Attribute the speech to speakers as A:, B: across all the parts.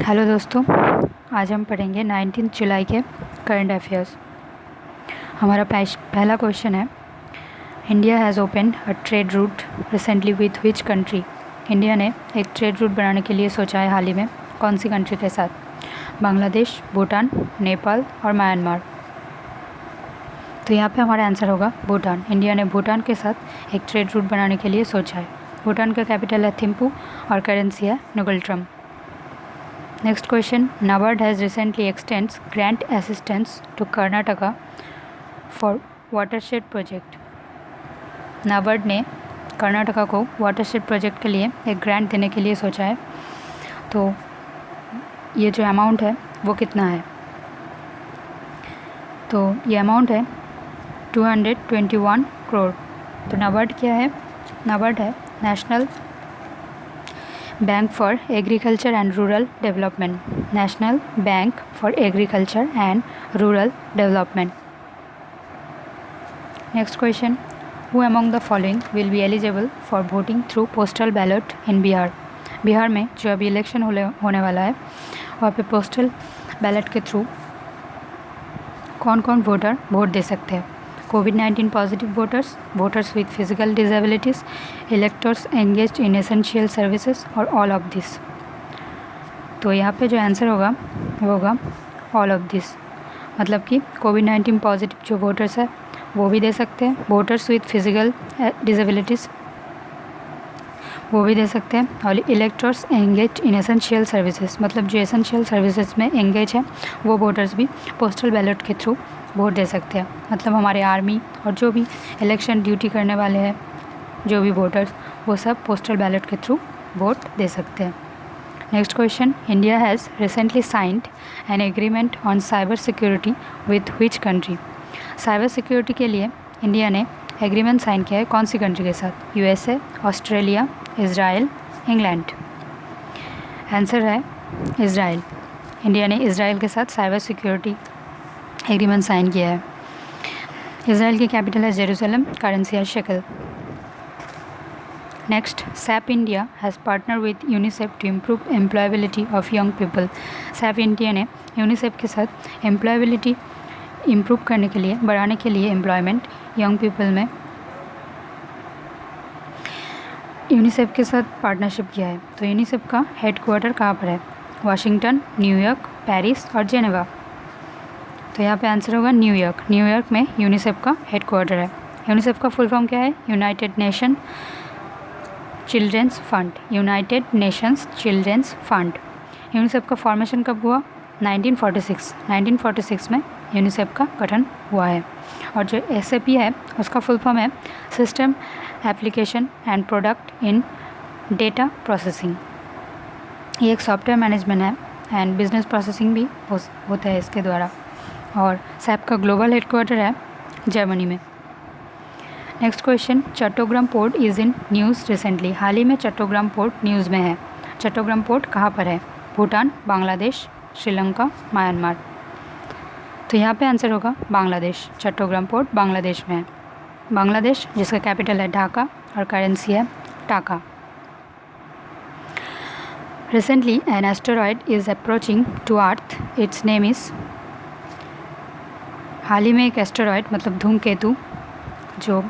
A: Hello दोस्तों, आज हम पढ़ेंगे 19 जुलाई के करंट अफेयर्स। हमारा पहला क्वेश्चन है, India has open a trade route recently with which country. India ने एक ट्रेड रूट बनाने के लिए सोचा है हाल ही में, कौन सी कंट्री के साथ? बांग्लादेश, भूटान, नेपाल और म्यांमार। तो यहाँ पे हमारा आंसर होगा भूटान। इंडिया ने भूटान के साथ एक ट्रेड रूट बनाने के लिए सोचा है। भूटान का कैपिटल है थिम्पू और करेंसी है नुगलट्रम। Next question, NABARD has recently extends grant assistance to Karnataka for watershed project. NABARD ने कर्नाटका को वाटरशेड प्रोजेक्ट के लिए एक ग्रांट देने के लिए सोचा है। तो ये जो अमाउंट है वो कितना है? तो ये अमाउंट है 221 करोड़। तो NABARD क्या है? NABARD है national bank for agriculture and rural development. National bank for agriculture and rural development. Next question, who among the following will be eligible for voting through postal ballot in Bihar. Bihar में जो अभी election होने वाला है वहाँ पे postal ballot के through कौन कौन वोटर वोट दे सकते हैं? कोविड-19 positive voters, voters with physical disabilities, electors engaged in essential services और ऑल ऑफ दिस। तो यहाँ पे जो आंसर होगा वो होगा ऑल ऑफ दिस। मतलब कि कोविड-19 पॉजिटिव जो वोटर्स है वो भी दे सकते हैं, वोटर्स विथ फिजिकल डिसेबिलिटीज़ वो भी दे सकते हैं, और electors engage in essential services, मतलब जो एसेंशियल सर्विसेज में एंगेज है वो वोटर्स भी पोस्टल बैलेट के थ्रू वोट दे सकते हैं। मतलब हमारे आर्मी और जो भी इलेक्शन ड्यूटी करने वाले हैं, जो भी वोटर्स, वो सब पोस्टल बैलेट के थ्रू वोट दे सकते हैं। Next question, India has recently signed an agreement on cyber security with which country. Cyber security के लिए इंडिया ने एग्रीमेंट साइन किया है कौन सी कंट्री के साथ? USA, Australia, Israel, England. Answer है इज़राइल। इंडिया ने इज़राइल के साथ साइबर सिक्योरिटी एग्रीमेंट साइन किया है। इज़राइल की कैपिटल है जेरूसलम, करेंसी है shekel. Next, SAP India has partner with UNICEF to improve employability of young people. SAP India ने यूनिसेफ के साथ एम्प्लॉयबिलिटी इम्प्रूव करने के लिए, बढ़ाने के लिए एम्प्लॉयमेंट यंग पीपल में यूनिसेफ के साथ पार्टनरशिप किया है। तो यूनिसेफ का हेडक्वार्टर कहाँ पर है? वाशिंगटन, न्यूयॉर्क, पेरिस और जेनेवा। तो यहाँ पे आंसर होगा न्यूयॉर्क। न्यूयॉर्क में यूनिसेफ का हेडक्वार्टर है। यूनिसेफ का फुल फॉर्म क्या है? United Nation children's fund. United Nations children's fund. UNICEF का फॉर्मेशन कब हुआ? 1946। 1946 में यूनिसेफ का गठन हुआ है। और जो SAP है उसका फुल फॉर्म है system application and product in data processing. ये एक सॉफ्टवेयर मैनेजमेंट है एंड बिजनेस प्रोसेसिंग भी होता है इसके द्वारा। और सैप का ग्लोबल हेडक्वार्टर है जर्मनी में। Next question, Chattogram port is in news recently. हाल ही में चट्टोग्राम पोर्ट न्यूज़ में है। चट्टोग्राम पोर्ट कहाँ पर है? भूटान, बांग्लादेश, श्रीलंका, म्यांमार। तो यहाँ पे आंसर होगा बांग्लादेश। चट्टोग्राम पोर्ट बांग्लादेश में है। बांग्लादेश जिसका कैपिटल है ढाका और करेंसी है taka. Recently an asteroid is approaching to earth, its name is. हाल ही में एक एस्टेरॉयड मतलब धूमकेतु जो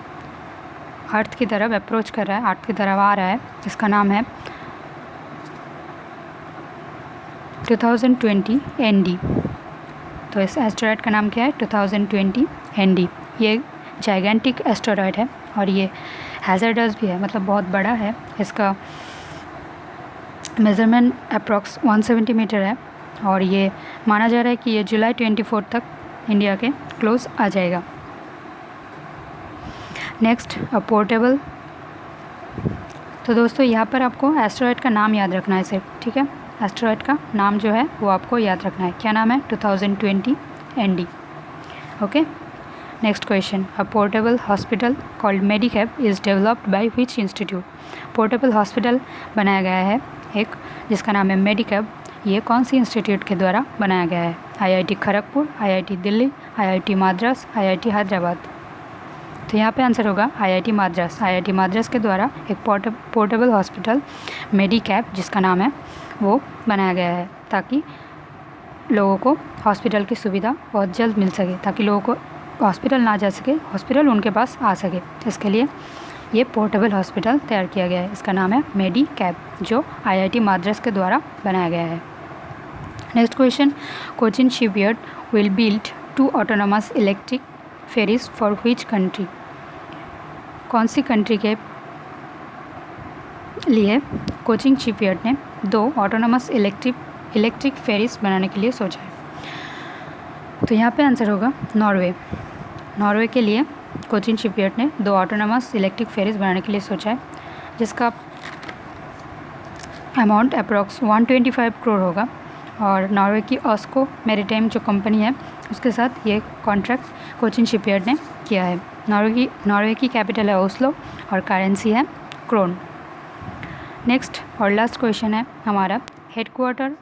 A: अर्थ की तरफ अप्रोच कर रहा है, अर्थ की तरफ आ रहा है, इसका नाम है 2020 ND। तो इस एस्टेरॉयड का नाम क्या है? 2020 ND। ये जाइगेंटिक एस्टेरॉयड है और ये हैज़र्डस भी है, मतलब बहुत बड़ा है। इसका मेज़रमेंट अप्रॉक्स 170 मीटर है और ये माना जा रहा है कि ये जुलाई 24 तक इंडिया के क्लोज आ जाएगा। नेक्स्ट, अ पोर्टेबल। तो दोस्तों यहाँ पर आपको एस्टेरॉयड का नाम याद रखना है सिर्फ, ठीक है? एस्टेरॉयड का नाम जो है वो आपको याद रखना है। क्या नाम है? 2020 ND। Okay. Next question, a portable hospital called Medicab is developed by which institute. Portable hospital बनाया गया है एक जिसका नाम है मेडिकैब। ये कौन सी इंस्टीट्यूट के द्वारा बनाया गया है? IIT Kharagpur, IIT Delhi, IIT Madras, IIT Hyderabad. तो यहाँ पे आंसर होगा IIT मद्रास। IIT मद्रास के द्वारा एक पोर्टेबल हॉस्पिटल मेडिकैब जिसका नाम है वो बनाया गया है ताकि लोगों को हॉस्पिटल की सुविधा बहुत जल्द मिल सके, ताकि लोगों को हॉस्पिटल ना जा सके, हॉस्पिटल उनके पास आ सके। इसके लिए ये पोर्टेबल हॉस्पिटल तैयार किया गया है। इसका नाम है मेडिकैब, जो IIT माद्रास के द्वारा बनाया गया है। Next question, Cochin shipyard will build 2 autonomous electric ferries for which country? कौन सी कंट्री के लिए कोचिन शिपयार्ड ने 2 ऑटोनोमस इलेक्ट्रिक फेरीज बनाने के लिए सोचा है? तो यहाँ पे आंसर होगा नॉर्वे। नॉर्वे के लिए कोचिन शिपयार्ड ने 2 ऑटोनोमस इलेक्ट्रिक फेरीज बनाने के लिए सोचा है, जिसका अमाउंट अप्रॉक्स 125 करोड़ होगा। और नॉर्वे की ऑस्को मैरीटाइम जो कंपनी है उसके साथ ये कॉन्ट्रैक्ट कोचिन शिपयार्ड ने किया है। नॉर्वे की कैपिटल है ओस्लो और करेंसी है क्रोन। नेक्स्ट और लास्ट क्वेश्चन है हमारा, headquarter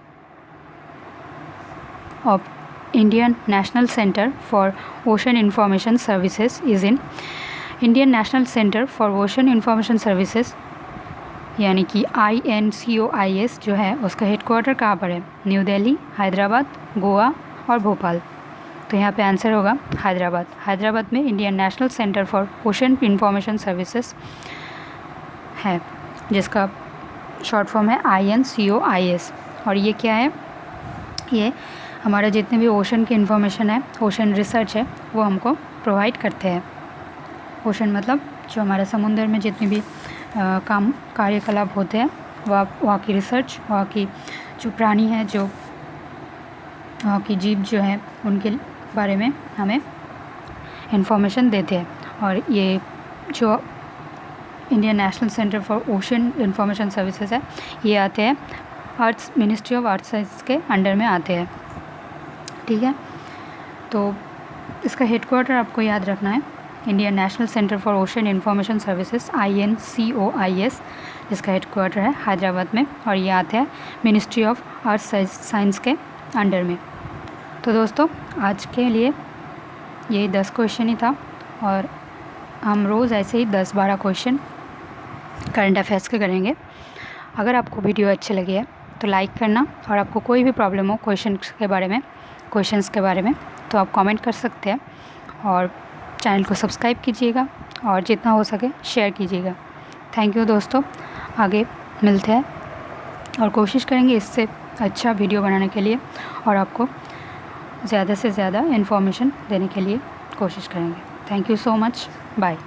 A: of Indian national centre for ocean information services is in. Indian national centre for ocean information services यानी कि INCOIS जो है उसका हेडक्वार्टर कहाँ पर है? न्यू दिल्ली, हैदराबाद, गोवा और भोपाल। तो यहाँ पे आंसर होगा हैदराबाद। हैदराबाद में Indian national centre for ocean information services है, जिसका शॉर्ट फॉर्म है INCOIS। और ये क्या है? ये हमारा जितने भी ओशन की इन्फॉर्मेशन है, ओशन रिसर्च है, वो हमको प्रोवाइड करते हैं। ओशन मतलब जो हमारे समुद्र में जितनी भी कार्यकलाप होते हैं, वहाँ की रिसर्च, वहाँ की जो प्राणी हैं, जो वहाँ की जीव जो हैं, उनके बारे में हमें इन्फॉर्मेशन देते हैं। और ये जो Indian national centre for ocean information services है, ये आते हैं arts, ministry of arts science के अंडर में आते हैं। ठीक है, तो इसका हेडक्वार्टर आपको याद रखना है, Indian national centre for ocean information services INCOIS, जिसका हेडक्वार्टर है हैदराबाद में, और ये आते हैं मिनिस्ट्री ऑफ आर्ट्स साइंस के अंडर में। तो दोस्तों आज के लिए ये 10 क्वेश्चन ही था, और हम रोज़ ऐसे ही 10-12 क्वेश्चन करंट अफेयर्स के करेंगे। अगर आपको वीडियो अच्छी लगी है तो लाइक करना, और आपको कोई भी प्रॉब्लम हो क्वेश्चंस के बारे में तो आप कमेंट कर सकते हैं, और चैनल को सब्सक्राइब कीजिएगा और जितना हो सके शेयर कीजिएगा। थैंक यू दोस्तों, आगे मिलते हैं और कोशिश करेंगे इससे अच्छा वीडियो बनाने के लिए, और आपको ज़्यादा से ज़्यादा इन्फॉर्मेशन देने के लिए कोशिश करेंगे। Thank you so much, bye.